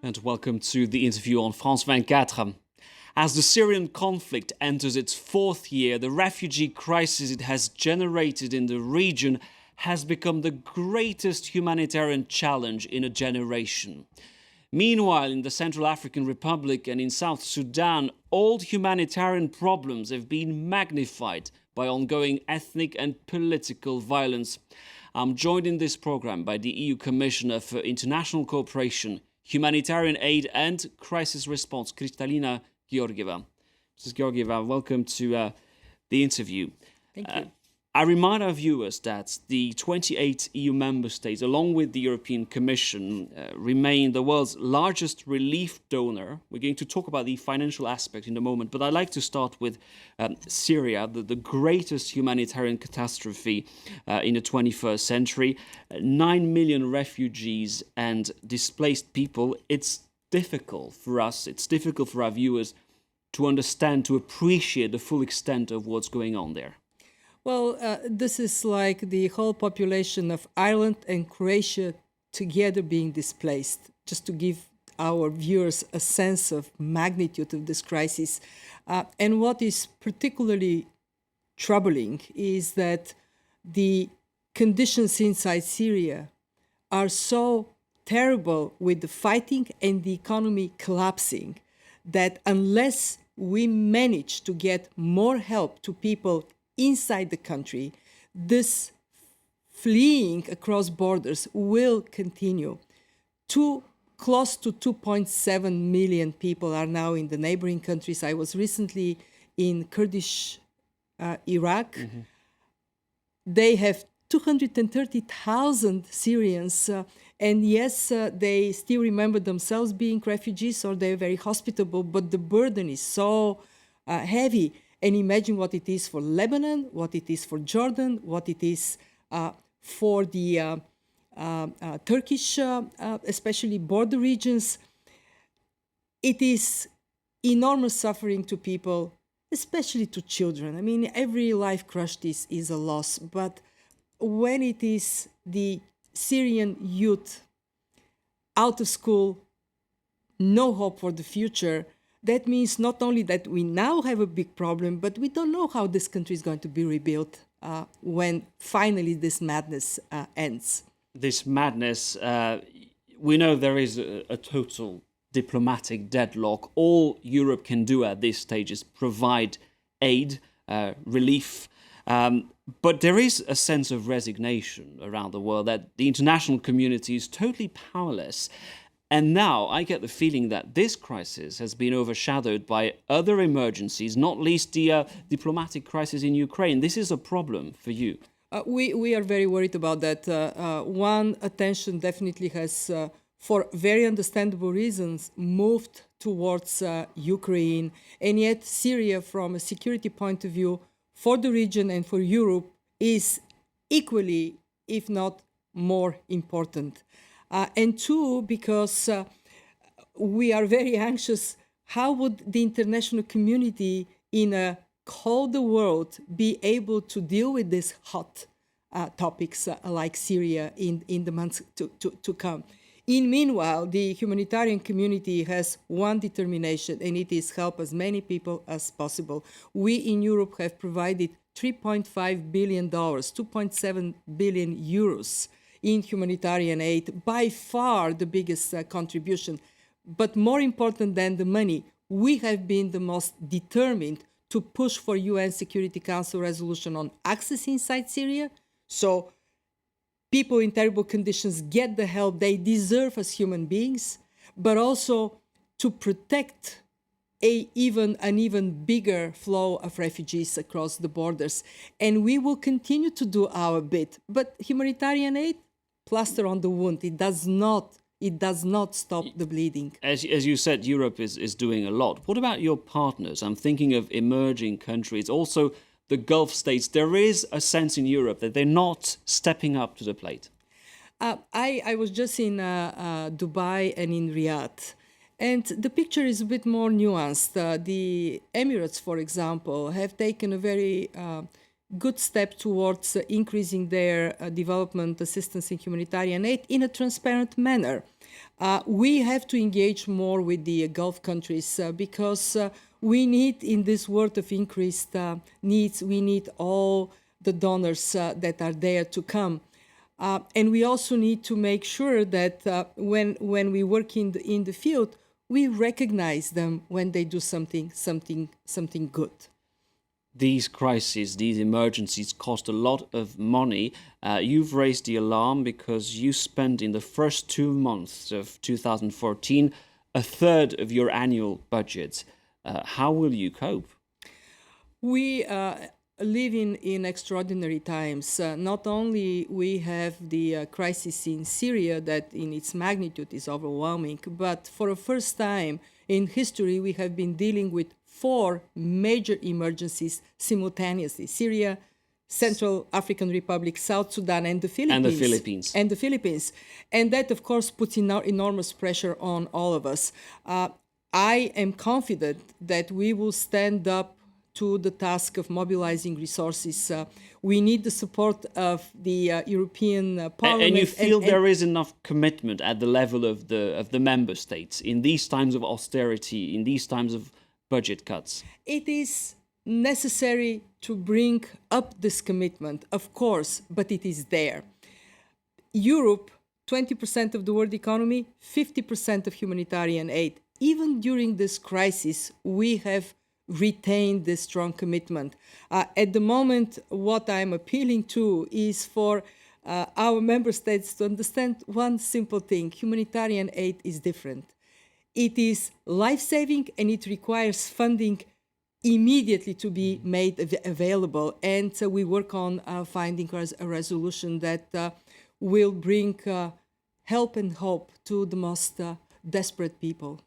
And welcome to the interview on France 24. As the Syrian conflict enters its fourth year, the refugee crisis it has generated in the region has become the greatest humanitarian challenge in a generation. Meanwhile, in the Central African Republic and in South Sudan, old humanitarian problems have been magnified by ongoing ethnic and political violence. I'm joined in this program by the EU Commissioner for International Cooperation, Humanitarian Aid and Crisis Response, Kristalina Georgieva. Mrs. Georgieva, welcome to the interview. Thank you. I remind our viewers that the 28 EU member states, along with the European Commission, remain the world's largest relief donor. We're going to talk about the financial aspect in a moment, but I'd like to start with Syria, the greatest humanitarian catastrophe in the 21st century. 9 million refugees and displaced people. It's difficult for us, it's difficult for our viewers to understand, to appreciate the full extent of what's going on there. Well, this is like the whole population of Ireland and Croatia together being displaced, just to give our viewers a sense of magnitude of this crisis. And what is particularly troubling is that the conditions inside Syria are so terrible with the fighting and the economy collapsing that unless we manage to get more help to people inside the country, this fleeing across borders will continue. Close to 2.7 million people are now in the neighboring countries. I was recently in Kurdish Iraq. Mm-hmm. They have 230,000 Syrians, and yes, they still remember themselves being refugees, or they're very hospitable, but the burden is so heavy. And imagine what it is for Lebanon, what it is for Jordan, what it is for the Turkish, especially border regions. It is enormous suffering to people, especially to children. I mean, every life crushed is a loss. But when it is the Syrian youth out of school, no hope for the future, that means not only that we now have a big problem, but we don't know how this country is going to be rebuilt when finally this madness ends. This madness, we know there is a total diplomatic deadlock. All Europe can do at this stage is provide aid, relief. But there is a sense of resignation around the world that the international community is totally powerless. And now I get the feeling that this crisis has been overshadowed by other emergencies, not least the diplomatic crisis in Ukraine. This is a problem for you. We are very worried about that. One, attention definitely has, for very understandable reasons, moved towards Ukraine. And yet Syria, from a security point of view, for the region and for Europe, is equally, if not more important. And two, because we are very anxious, how would the international community in a colder world be able to deal with these hot topics like Syria in the months to come? Meanwhile, the humanitarian community has one determination, and it is help as many people as possible. We in Europe have provided $3.5 billion, 2.7 billion euros in humanitarian aid, by far the biggest contribution. But more important than the money, we have been the most determined to push for UN Security Council resolution on access inside Syria. So people in terrible conditions get the help they deserve as human beings, but also to protect an even bigger flow of refugees across the borders. And we will continue to do our bit. But humanitarian aid, plaster on the wound. It does not stop the bleeding. As you said, Europe is doing a lot. What about your partners? I'm thinking of emerging countries, also the Gulf states. There is a sense in Europe that they're not stepping up to the plate. I was just in Dubai and in Riyadh, and the picture is a bit more nuanced. The Emirates, for example, have taken a very good step towards increasing their development assistance in humanitarian aid in a transparent manner. We have to engage more with the Gulf countries because we need, in this world of increased needs, we need all the donors that are there to come. And we also need to make sure that when we work in the field, we recognize them when they do something good. These crises, these emergencies cost a lot of money. You've raised the alarm because you spent in the first 2 months of 2014 a third of your annual budget. How will you cope? We live in extraordinary times. Not only we have the crisis in Syria that in its magnitude is overwhelming, but for the first time in history we have been dealing with 4 major emergencies simultaneously: Syria, Central African Republic, South Sudan, and the Philippines. And that, of course, puts enormous pressure on all of us. I am confident that we will stand up to the task of mobilizing resources. We need the support of the European Parliament. And you feel there is enough commitment at the level of the member states in these times of austerity, in these times of budget cuts? It is necessary to bring up this commitment, of course, but it is there. Europe, 20% of the world economy, 50% of humanitarian aid. Even during this crisis, we have retained this strong commitment. At the moment, what I'm appealing to is for our member states to understand one simple thing: humanitarian aid is different. It is life-saving and it requires funding immediately to be made available. And we work on finding a resolution that will bring help and hope to the most desperate people.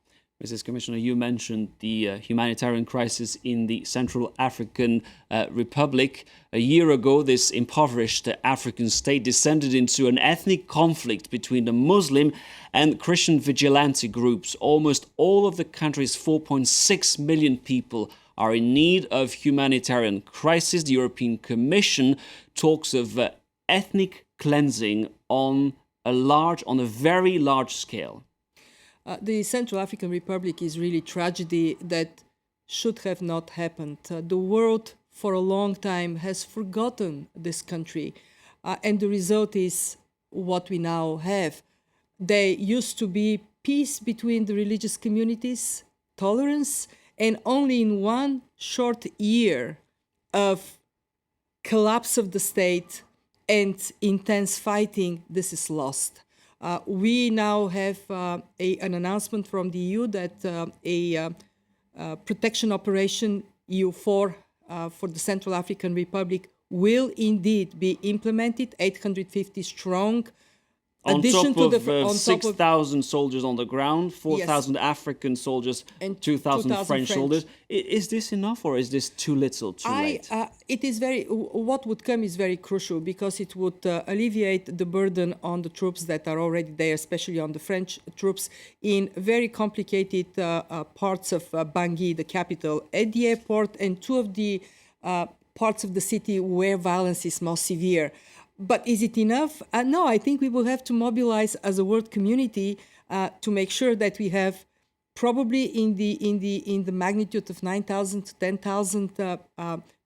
Mrs. Commissioner, you mentioned the humanitarian crisis in the Central African Republic. A year ago, this impoverished African state descended into an ethnic conflict between the Muslim and Christian vigilante groups. Almost all of the country's 4.6 million people are in need of humanitarian crisis. The European Commission talks of ethnic cleansing on a very large scale. The Central African Republic is really tragedy that should have not happened. The world for a long time has forgotten this country, and the result is what we now have. There used to be peace between the religious communities, tolerance, and only in one short year of collapse of the state and intense fighting, this is lost. We now have an announcement from the EU that a protection operation EU4 for the Central African Republic will indeed be implemented, 850 strong. On top of 6,000 soldiers on the ground, 4,000 yes. African soldiers, and 2,000 French soldiers. Is this enough, or is this too little, too late? It is what would come is very crucial, because it would alleviate the burden on the troops that are already there, especially on the French troops, in very complicated parts of Bangui, the capital, at the airport, and 2 of the parts of the city where violence is most severe. But is it enough? No, I think we will have to mobilize as a world community to make sure that we have probably in the magnitude of 9,000 to 10,000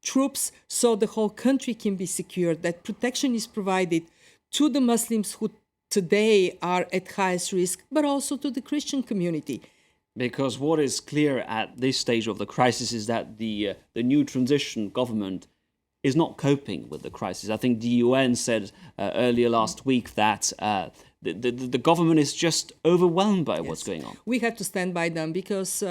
troops, so the whole country can be secured, that protection is provided to the Muslims who today are at highest risk, but also to the Christian community. Because what is clear at this stage of the crisis is that the new transition government is not coping with the crisis. I think the UN said earlier last week that the government is just overwhelmed by what's going on. We have to stand by them, because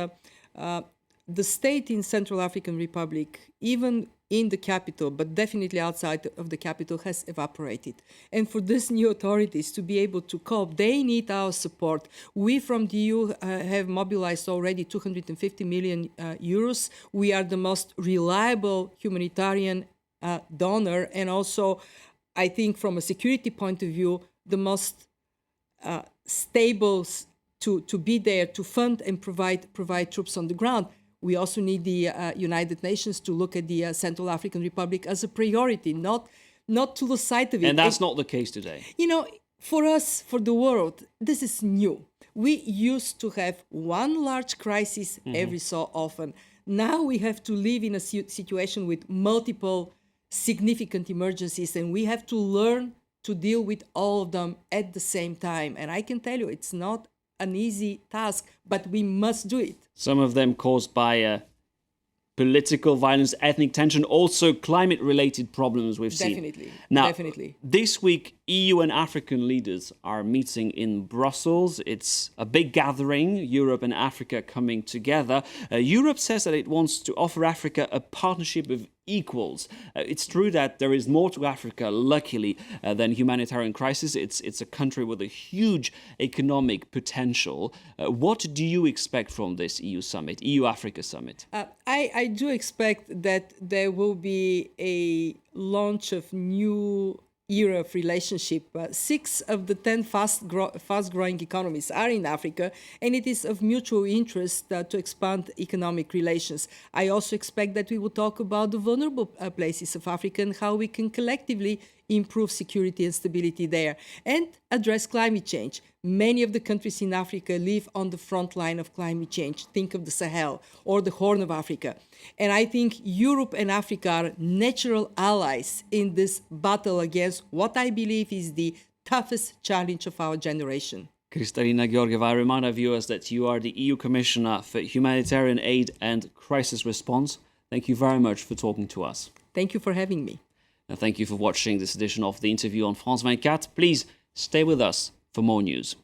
the state in Central African Republic, even in the capital, but definitely outside of the capital, has evaporated. And for these new authorities to be able to cope, they need our support. We from the EU have mobilized already 250 million euros. We are the most reliable humanitarian donor, and also, I think, from a security point of view, the most stable to be there to fund and provide troops on the ground. We also need the United Nations to look at the Central African Republic as a priority, not to lose sight of it. And that's not the case today. You know, for us, for the world, this is new. We used to have one large crisis every so often. Now we have to live in a situation with multiple significant emergencies, and we have to learn to deal with all of them at the same time. And I can tell you, it's not an easy task, but we must do it. Some of them caused by political violence, ethnic tension, also climate-related problems we've seen. Definitely. This week, EU and African leaders are meeting in Brussels. It's a big gathering, Europe and Africa coming together. Europe says that it wants to offer Africa a partnership of equals. It's true that there is more to Africa, luckily, than humanitarian crisis. It's a country with a huge economic potential. What do you expect from this EU summit, EU-Africa summit? I do expect that there will be a launch of new era of relationship. 6 of the 10 fast-growing economies are in Africa, and it is of mutual interest to expand economic relations. I also expect that we will talk about the vulnerable places of Africa and how we can collectively improve security and stability there, and address climate change. Many of the countries in Africa live on the front line of climate change. Think of the Sahel or the Horn of Africa. And I think Europe and Africa are natural allies in this battle against what I believe is the toughest challenge of our generation. Kristalina Georgieva, I remind our viewers that you are the EU Commissioner for Humanitarian Aid and Crisis Response. Thank you very much for talking to us. Thank you for having me. And thank you for watching this edition of The Interview on France 24. Please stay with us for more news.